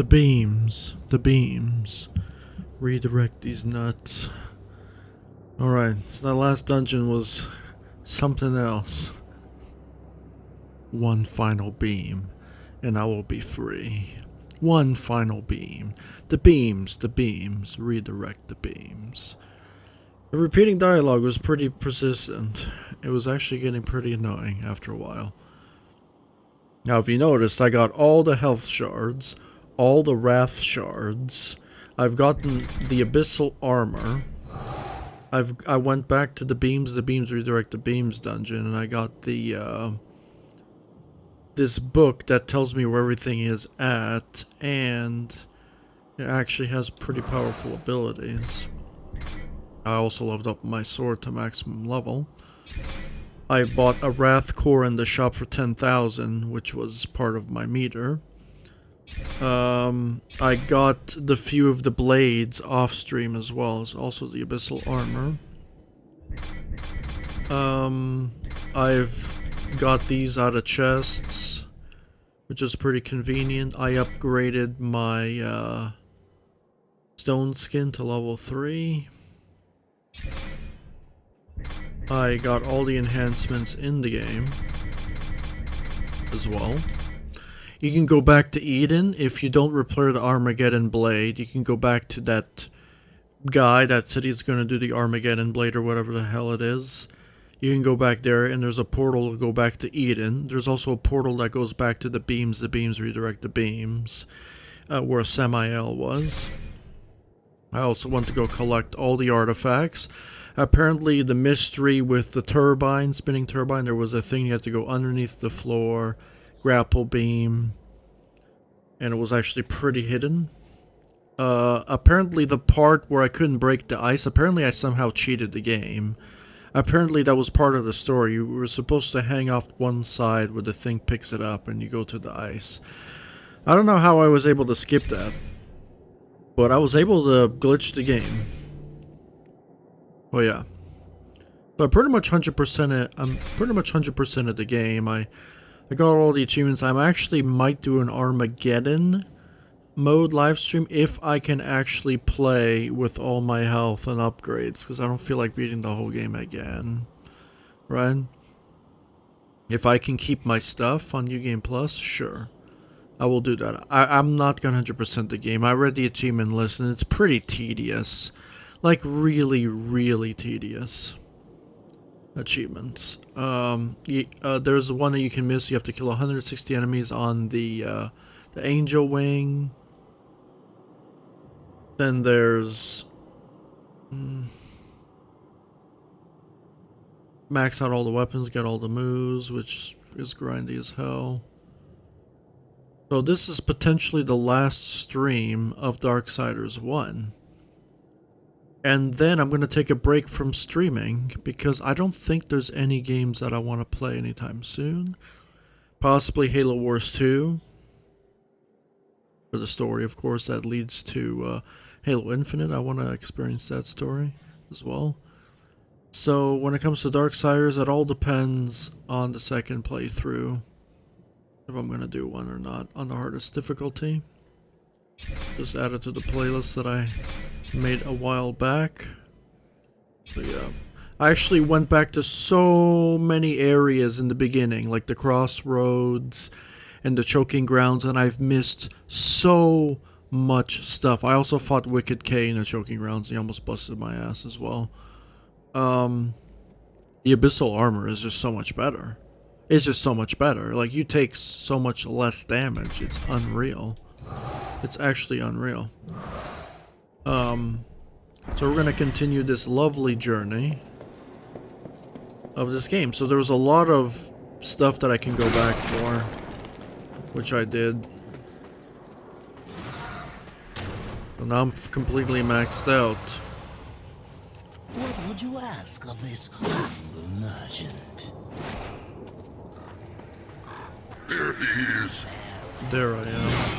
The beams. The beams. Redirect these nuts. Alright, so that last dungeon was something else. One final beam, and I will be free. One final beam. The beams, redirect the beams. The repeating dialogue was pretty persistent. It was actually getting pretty annoying after a while. Now, if you noticed, I got all the health shards, all the wrath shards. I've gotten the abyssal armor. I went back to the beams redirect the beams dungeon, and I got the this book that tells me where everything is at, and it actually has pretty powerful abilities. I also leveled up my sword to maximum level. I bought a wrath core in the shop for 10,000, which was part of my meter. I got the few of the blades off stream as well as also the abyssal armor. I've got these out of chests, which is pretty convenient. I upgraded my stone skin to level 3. I got all the enhancements in the game as well. You can go back to Eden if you don't repair the Armagddon blade. You can go back to that guy that said he's going to do the Armagddon blade or whatever the hell it is. You can go back there, and there's a portal to go back to Eden. There's also a portal that goes back to the beams redirect the beams, where Samael was. I also want to go collect all the artifacts. Apparently the mystery with the turbine, spinning turbine, there was a thing you had to go underneath the floor, grapple beam, and it was actually pretty hidden. Apparently the part where I couldn't break the ice, apparently I somehow cheated the game. Apparently that was part of the story. You were supposed to hang off one side where the thing picks it up and you go to the ice. I don't know how I was able to skip that, but I was able to glitch the game. Oh yeah. So I'm pretty much 100% of the game. I got all the achievements. I actually might do an Armageddon mode live stream if I can actually play with all my health and upgrades, because I don't feel like beating the whole game again. Right? If I can keep my stuff on New Game Plus, sure. I will do that. I'm not gonna 100% the game. I read the achievement list and it's pretty tedious. Like really, really tedious achievements. There's one that you can miss. You have to kill 160 enemies on the angel wing. Then there's max out all the weapons, get all the moves, which is grindy as hell. So this is potentially the last stream of Darksiders 1. And then I'm going to take a break from streaming because I don't think there's any games that I want to play anytime soon. Possibly Halo Wars 2. For the story, of course, that leads to Halo Infinite. I want to experience that story as well. So when it comes to Darksiders, it all depends on the second playthrough. If I'm going to do one or not on the hardest difficulty. Just add it to the playlist that I made a while back. So yeah, I actually went back to so many areas in the beginning, like the crossroads and the choking grounds, and I've missed so much stuff. I also fought Wicked K in the choking grounds. He almost busted my ass as well. The abyssal armor is just so much better. It's just so much better. Like, you take so much less damage. It's unreal. It's actually unreal. So we're gonna continue this lovely journey of this game. So there was a lot of stuff that I can go back for, which I did. So now I'm completely maxed out. What would you ask of this humble merchant? There he is. There I am.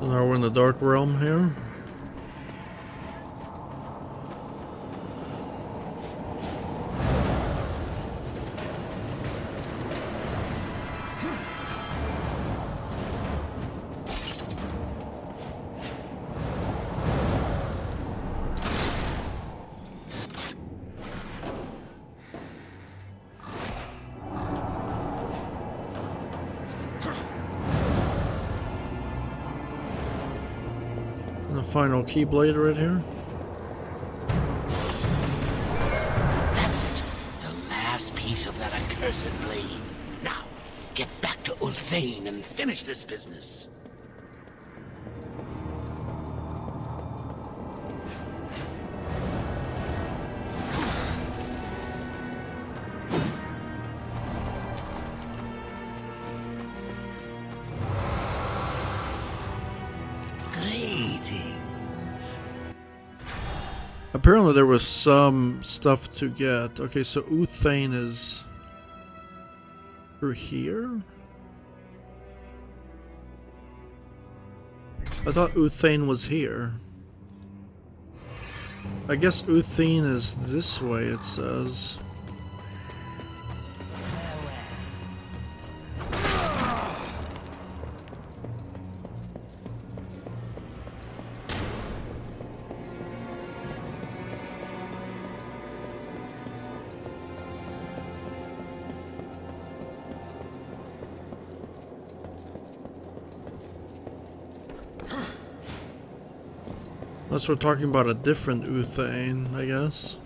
So now we're in the Dark Realm here. And the final Keyblade right here. That's it. The last piece of that accursed blade. Now, get back to Ulthane and finish this business. Greetings. Apparently there was some stuff to get. Okay, so Ulthane is through here? I thought Ulthane was here. I guess Ulthane is this way, it says. Unless we're talking about a different Ulthane, I guess.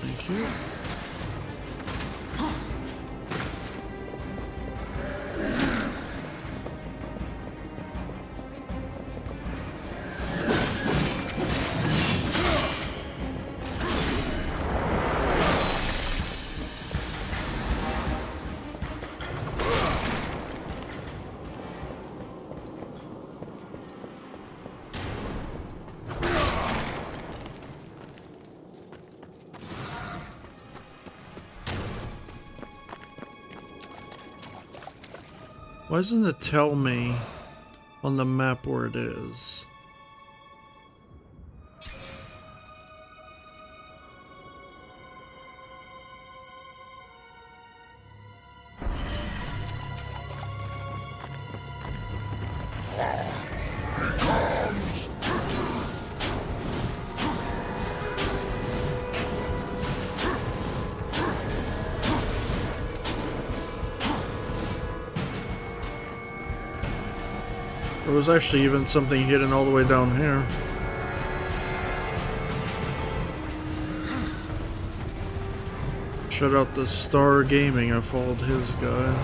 Thank you. Why doesn't it tell me on the map where it is? There was actually even something hidden all the way down here. Shout out to Star Gaming, I followed his guy.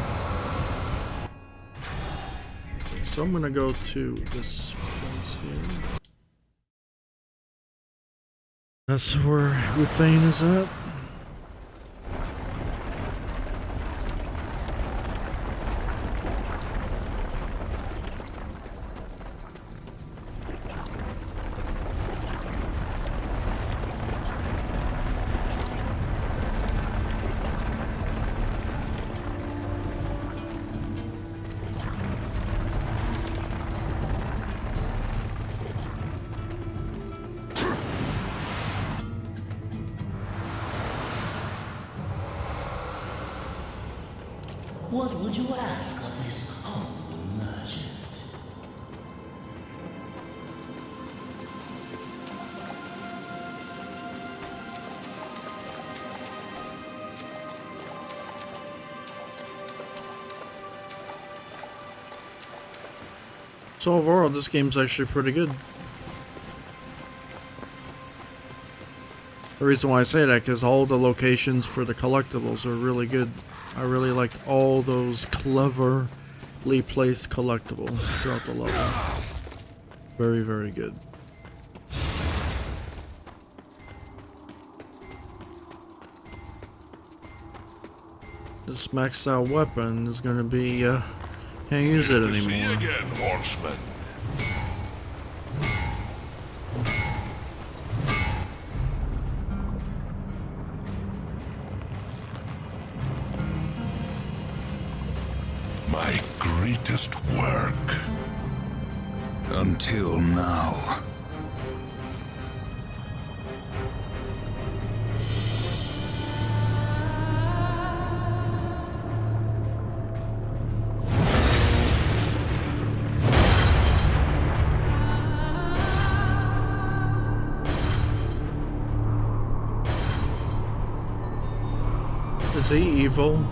So I'm gonna go to this place here. That's where Ulthane is at. What would you ask of this humble merchant? So overall, this game's actually pretty good. The reason why I say that, because all the locations for the collectibles are really good. I really liked all those cleverly placed collectibles throughout the level. Very, very good. This maxed out weapon is going to be, can't use it Good to see you anymore. again, horseman. my greatest work. Until now. Is he evil?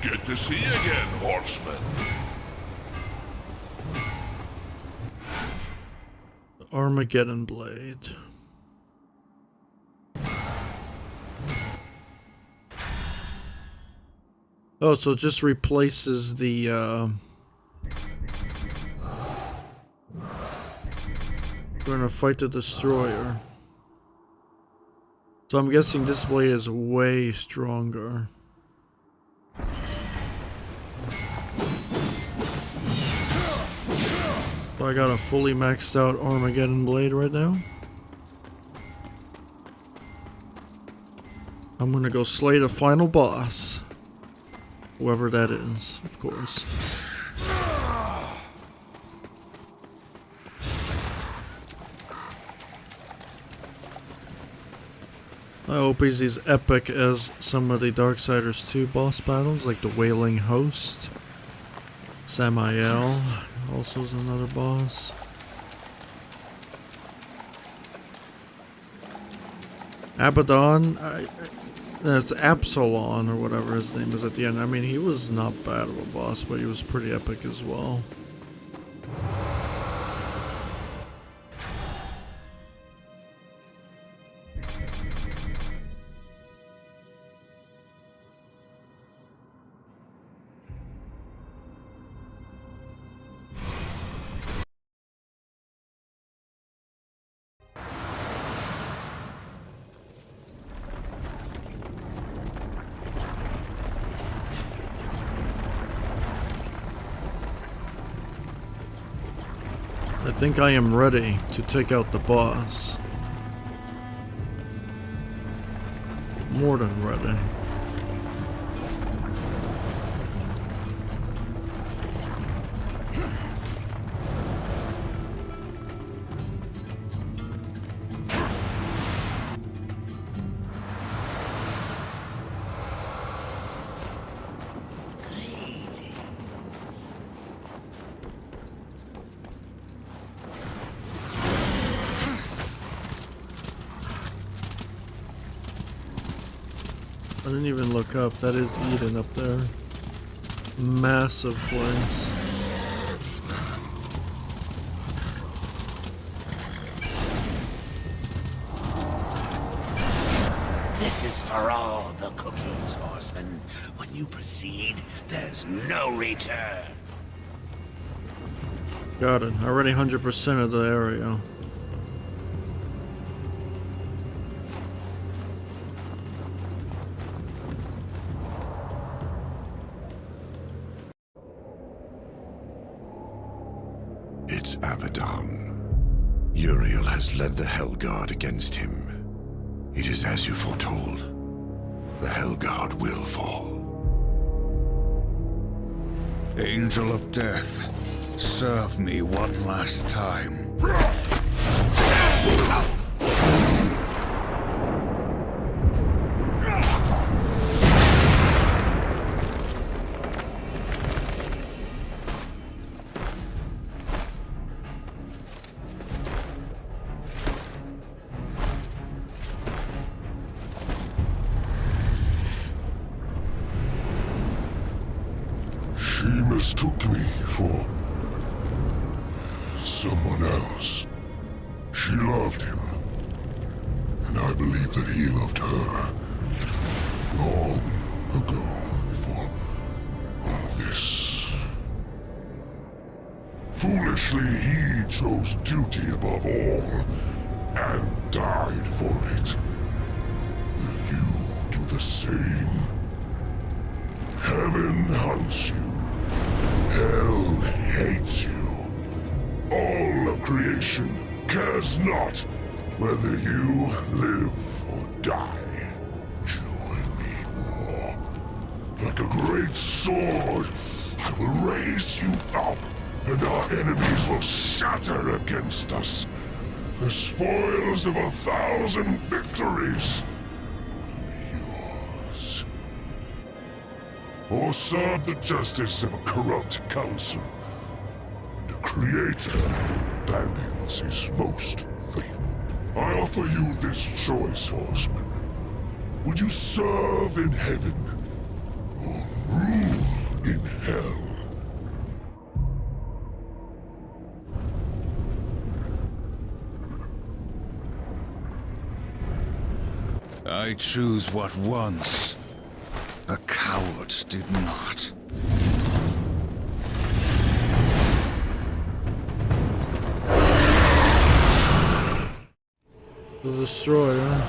Good to see you again, horseman. Armagddon blade. Oh, so it just replaces the we're gonna fight the destroyer. So I'm guessing this blade is way stronger. So I got a fully maxed out Armagddon blade right now. I'm gonna go slay the final boss. Whoever that is, of course. I hope he's as epic as some of the Darksiders 2 boss battles, like the Wailing Host. Samael also is another boss. Abaddon, that's Absalon or whatever his name is at the end. I mean, he was not bad of a boss, but he was pretty epic as well. I think I am ready to take out the boss. More than ready. I didn't even look up. That is Eden up there. Massive place. This is for all the cookies, horseman. When you proceed, there's no return. Got it. Already 100% of the area. It's Abaddon. Uriel has led the Hellguard against him. It is as you foretold. The Hellguard will fall. Angel of Death, serve me one last time. She mistook me for someone else. She loved him, and I believe that he loved her long ago, before all this. Foolishly, he chose duty above all, and died for it. Will you do the same? Heaven hunts you. Hell hates you. All of creation cares not whether you live or die. Join me, war. Like a great sword, I will raise you up, and our enemies will shatter against us. The spoils of 1,000 victories will be yours. Or serve the justice of a corrupt council. And a creator abandons his most faithful. I offer you this choice, horseman. Would you serve in heaven, or rule in hell? I choose what once a coward did not. The destroyer.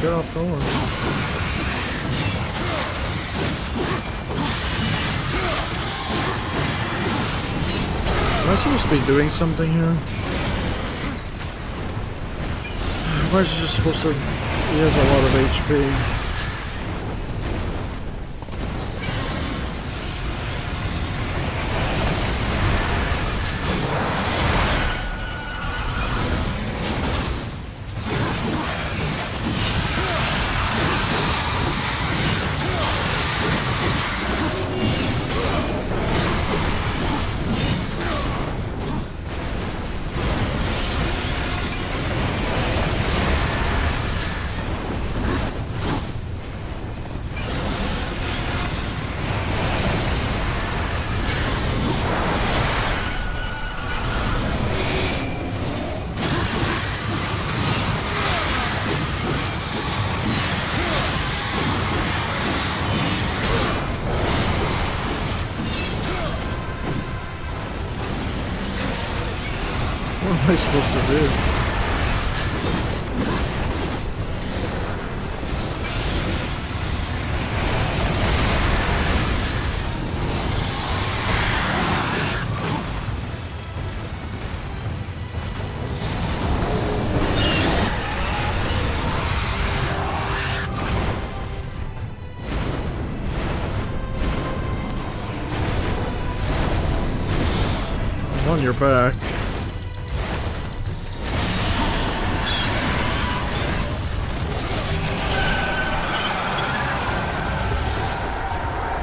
Get off the horse. Am I supposed to be doing something here? Am I just supposed to He has a lot of HP. What am I supposed to do? I'm on your back.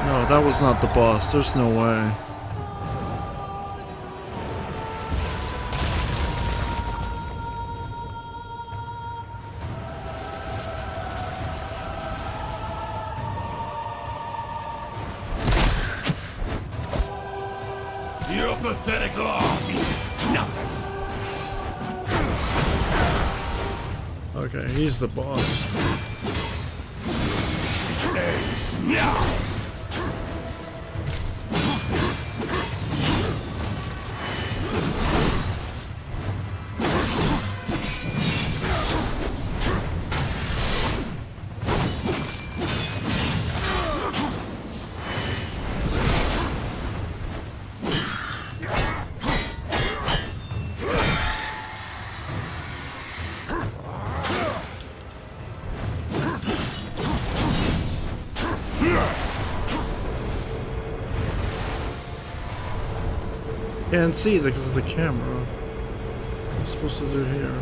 No, that was not the boss. There's no way. Your pathetic loss means nothing. Okay, he's the boss. Ace now. Can't see because of the camera. What am I supposed to do here?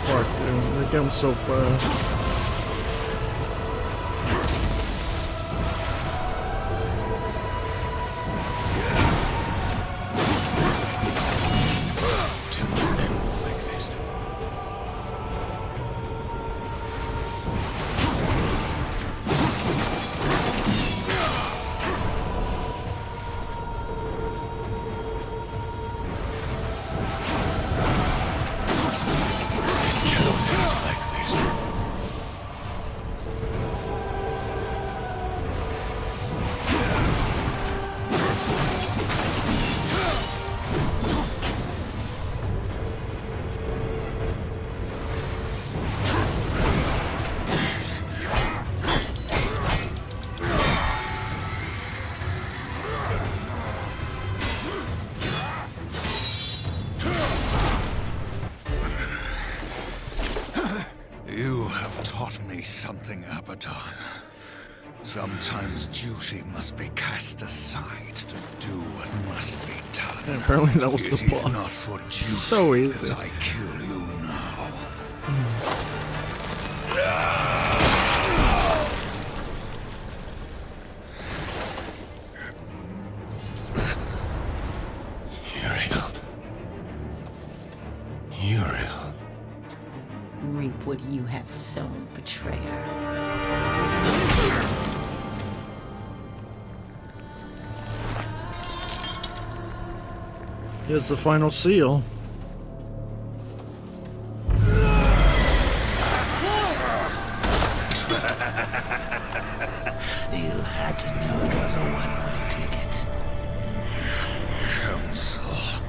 Fuck, dude. They come so fast. You have taught me something, Abaddon. Sometimes duty must be cast aside to do what must be done. And apparently that was the It is boss. not for duty So easy. that I kill you now. what you have sown, betrayer. Here's the final seal. You had to know it was a one-way ticket. Council.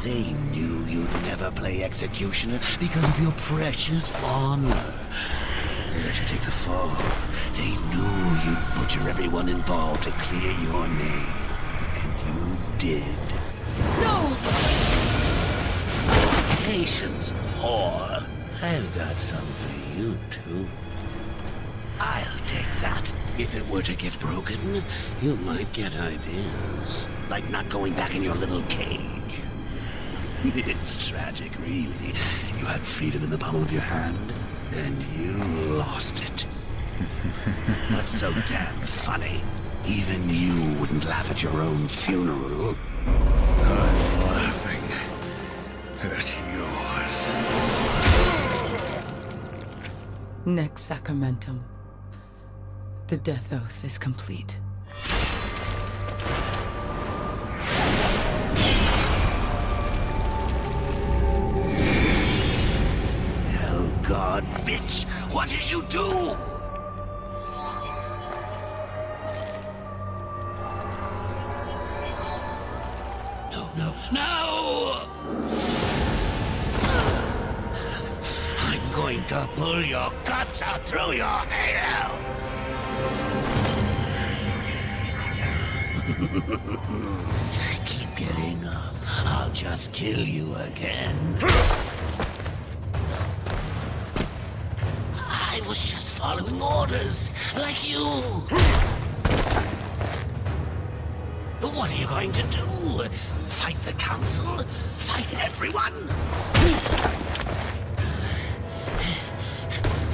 They knew you'd never play executioner because of your precious honor. They let you take the fall. They knew you'd butcher everyone involved to clear your name. And you did. No! Patience, whore. I've got some for you, too. I'll take that. If it were to get broken, you might get ideas. Like not going back in your little cage. It's tragic, really. You had freedom in the palm of your hand, and you lost it. What's so damn funny? Even you wouldn't laugh at your own funeral. I'm laughing at yours. Next sacramentum. The death oath is complete. Hell God, bitch! What did you do? No! I'm going to pull your guts out through your halo! Keep getting up. I'll just kill you again. I was just following orders, like you. What are you going to do? Fight the council? Fight everyone?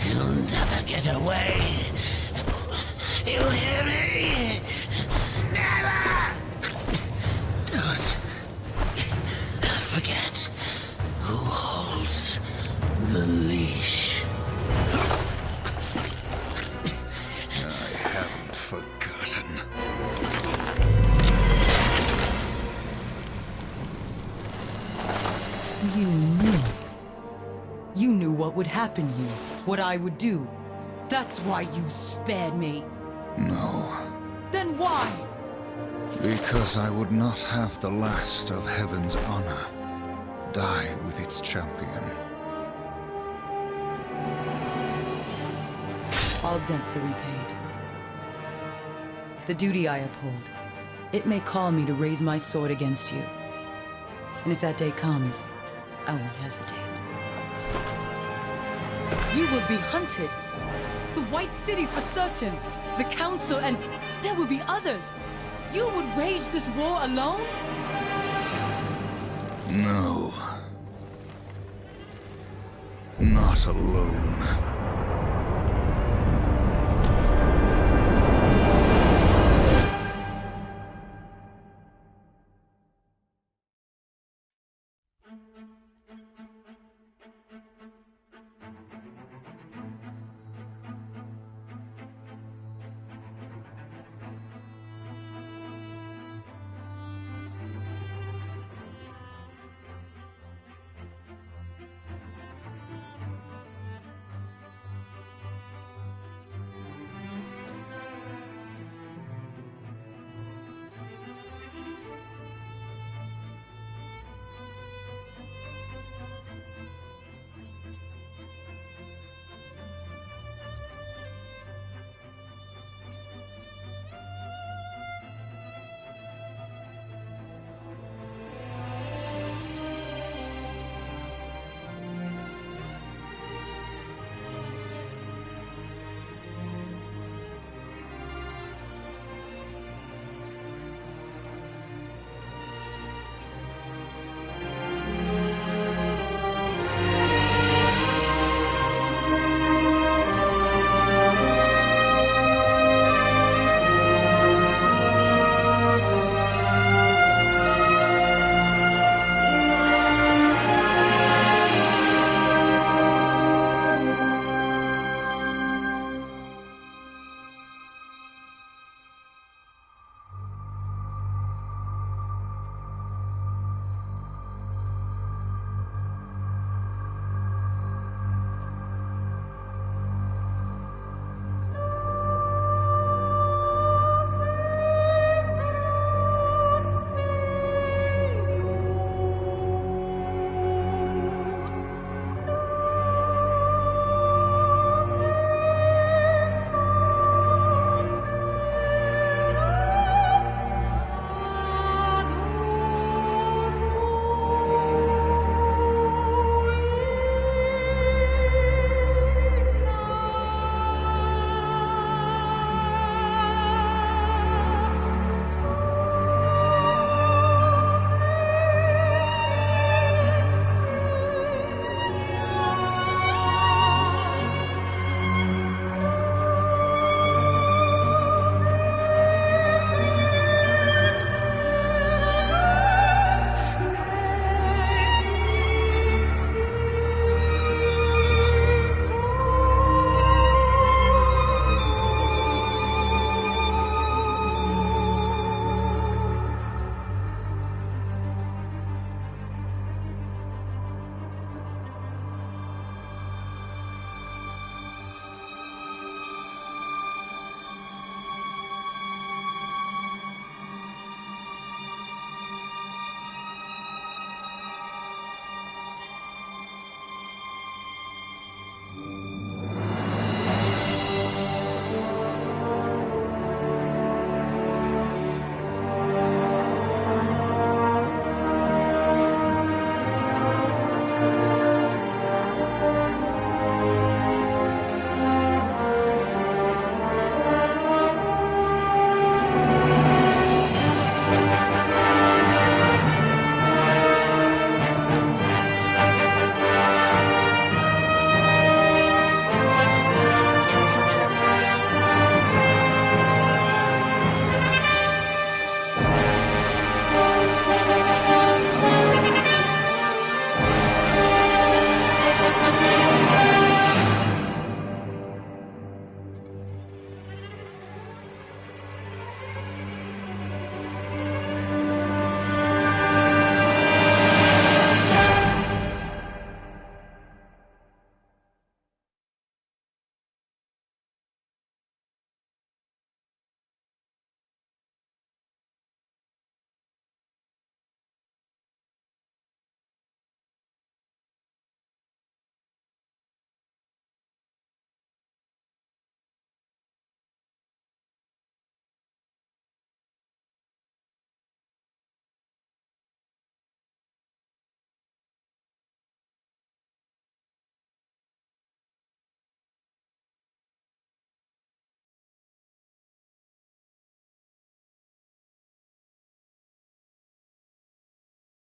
You'll never get away. You hear me? Never! Don't forget who holds the leash. I haven't forgotten. You knew. You knew what would happen here, what I would do. That's why you spared me. No. Then why? Because I would not have the last of heaven's honor die with its champion. All debts are repaid. The duty I uphold, it may call me to raise my sword against you. And if that day comes, I won't hesitate. You will be hunted. The White City for certain. The Council, and there will be others. You would wage this war alone? No. Not alone.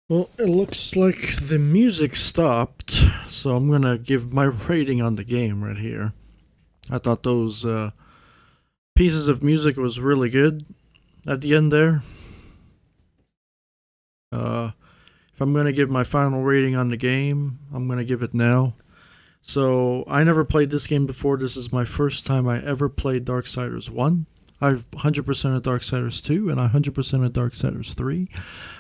Well, it looks like the music stopped, so I'm gonna give my rating on the game right here. I thought those pieces of music was really good at the end there. If I'm gonna give my final rating on the game, I'm gonna give it now. So, I never played this game before. This is my first time I ever played Darksiders 1. I've 100% of Darksiders 2, and I 100% of Darksiders 3.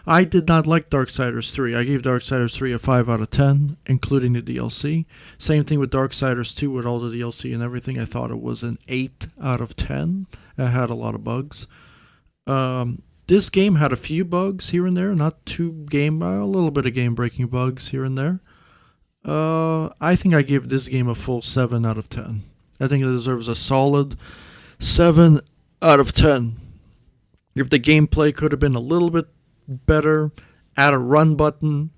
I did not like Darksiders 3. I gave Darksiders 3 a 5 out of 10, including the DLC. Same thing with Darksiders 2 with all the DLC and everything. I thought it was an 8 out of 10. It had a lot of bugs. This game had a few bugs here and there, not a little bit of game-breaking bugs here and there. I think I give this game a full 7 out of 10. I think it deserves a solid 7 out of 10. If the gameplay could have been a little bit better, add a run button.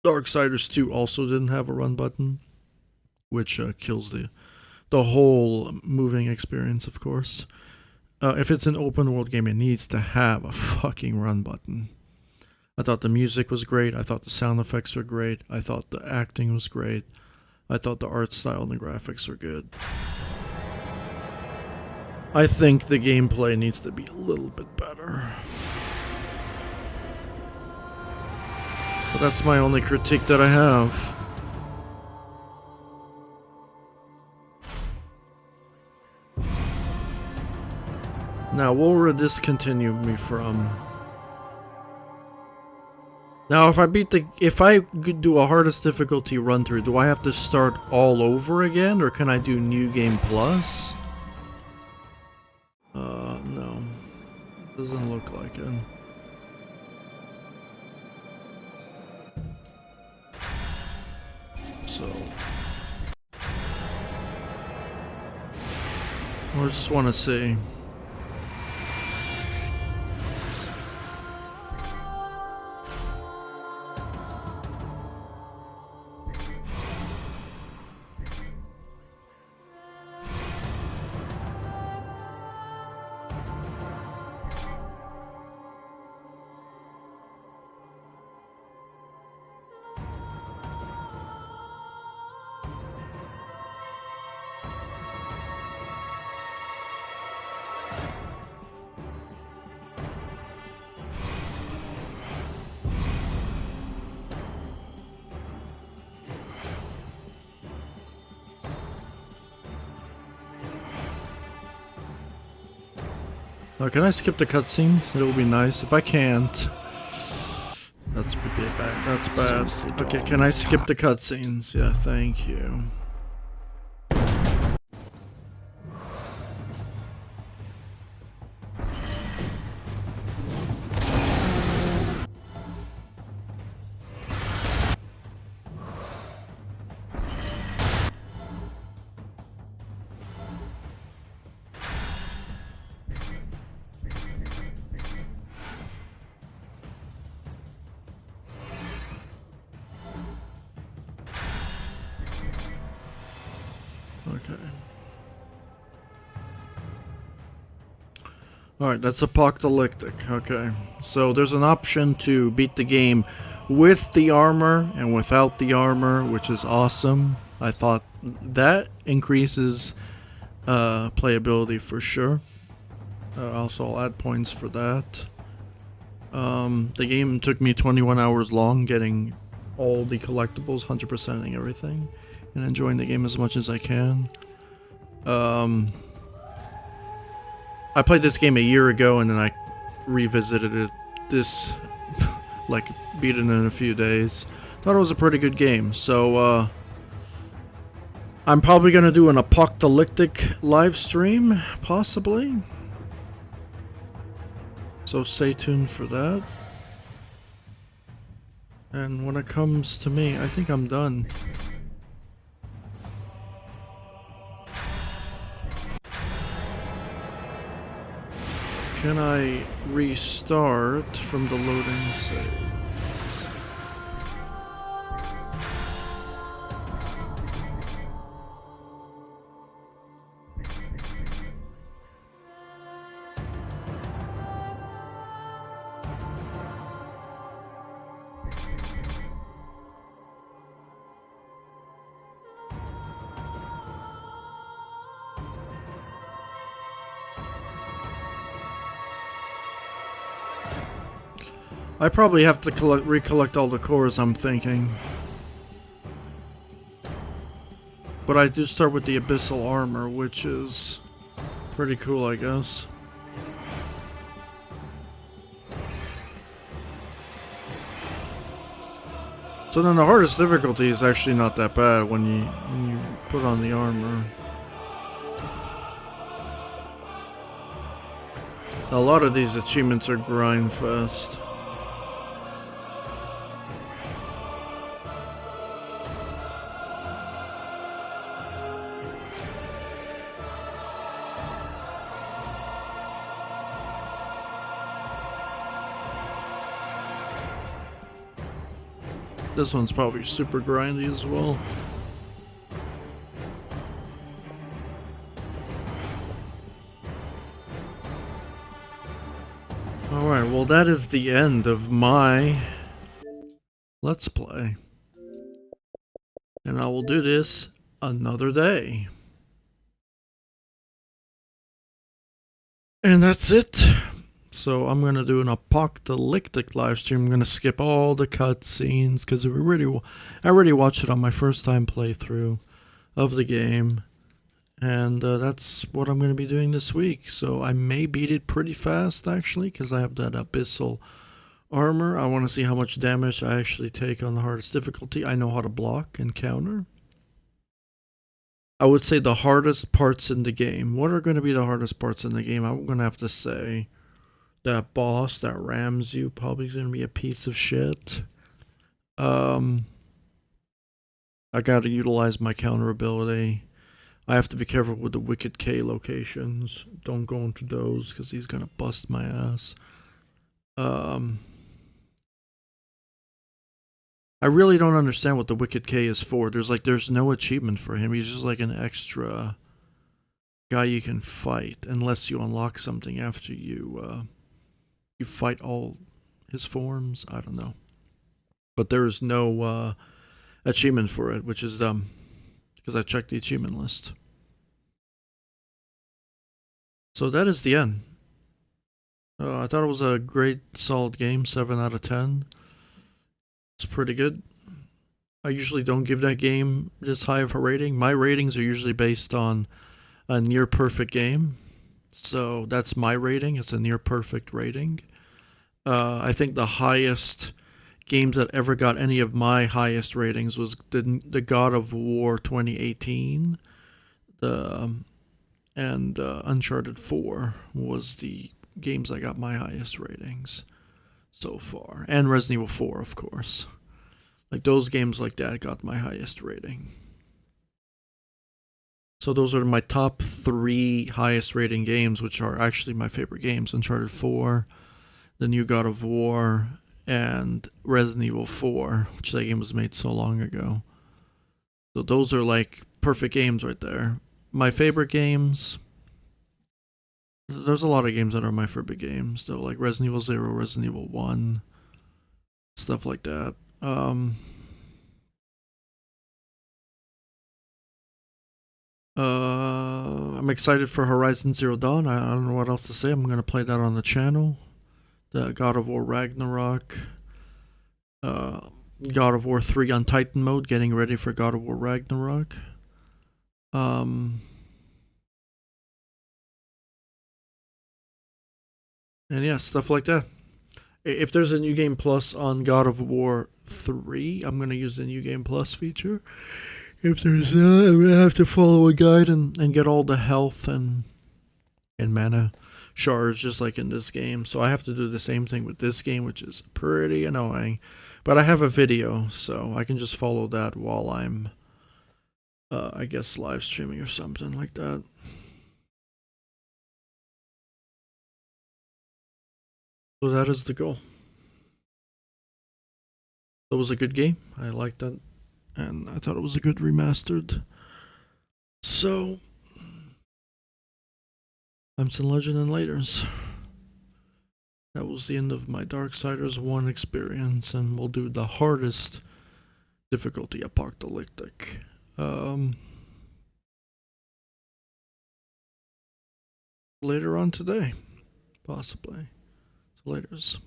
Darksiders 2 also didn't have a run button, which kills the whole moving experience, of course. If it's an open world game, it needs to have a fucking run button. I thought the music was great. I thought the sound effects were great. I thought the acting was great. I thought the art style and the graphics were good. I think the gameplay needs to be a little bit better. But that's my only critique that I have. Now, what will this continue me from? Now, if I could do a hardest difficulty run through, do I have to start all over again, or can I do New Game Plus? No. Doesn't look like it. So. I just want to see. Oh, can I skip the cutscenes? It will be nice. If I can't, that's bad. That's bad. Okay, can I skip the cutscenes? Yeah, thank you. Okay. Alright, that's apocalyptic. Okay. So there's an option to beat the game with the armor and without the armor, which is awesome. I thought that increases playability for sure. Also, I'll add points for that. The game took me 21 hours long getting all the collectibles, 100%ing everything, and enjoying the game as much as I can. I played this game a year ago and then I revisited it like beat it in a few days. Thought it was a pretty good game, so I'm probably gonna do an apocalyptic live stream, possibly. So stay tuned for that. And when it comes to me, I think I'm done. Can I restart from the loading save? I probably have to recollect all the cores, I'm thinking. But I do start with the Abyssal armor, which is pretty cool, I guess. So then the hardest difficulty is actually not that bad when you put on the armor. A lot of these achievements are grind fest. This one's probably super grindy as well. Alright, well that is the end of my Let's Play. And I will do this another day. And that's it. So I'm gonna do an apocalyptic live stream. I'm gonna skip all the cutscenes because I already watched it on my first time playthrough of the game, and that's what I'm gonna be doing this week. So I may beat it pretty fast actually because I have that Abyssal armor. I want to see how much damage I actually take on the hardest difficulty. I know how to block and counter. I would say the hardest parts in the game. What are going to be the hardest parts in the game? I'm gonna have to say that boss that rams you probably is gonna be a piece of shit. I gotta utilize my counter ability. I have to be careful with the Wicked K locations. Don't go into those because he's gonna bust my ass. I really don't understand what the Wicked K is for. There's no achievement for him. He's just like an extra guy you can fight unless you unlock something after you fight all his forms. I don't know. But there is no achievement for it, which is dumb. Because I checked the achievement list. So that is the end. I thought it was a great, solid game. 7 out of 10. It's pretty good. I usually don't give that game this high of a rating. My ratings are usually based on a near perfect game. So that's my rating. It's a near perfect rating. I think the highest games that ever got any of my highest ratings was the God of War 2018. And Uncharted 4 was the games I got my highest ratings so far. And Resident Evil 4, of course. Like those games like that got my highest rating. So those are my top 3 highest rating games, which are actually my favorite games. Uncharted 4, the new God of War, and Resident Evil 4, which that game was made so long ago. So those are like perfect games right there. My favorite games, there's a lot of games that are my favorite games though, like Resident Evil 0, Resident Evil 1, stuff like that. I'm excited for Horizon Zero Dawn. I don't know what else to say. I'm gonna play that on the channel. The God of War Ragnarok. God of War 3 on Titan mode, getting ready for God of War Ragnarok. And yeah, stuff like that. If there's a New Game Plus on God of War 3, I'm going to use the New Game Plus feature. If there's not, I'm going to have to follow a guide and get all the health and mana shards just like in this game. So I have to do the same thing with this game, which is pretty annoying. But I have a video, so I can just follow that while I'm, I guess, live streaming or something like that. So that is the goal. It was a good game. I liked it, and I thought it was a good remastered. So, I'm Sin Legend and Laters. That was the end of my Darksiders 1 experience, and we'll do the hardest difficulty, apocalyptic. Later on today, possibly. So laters.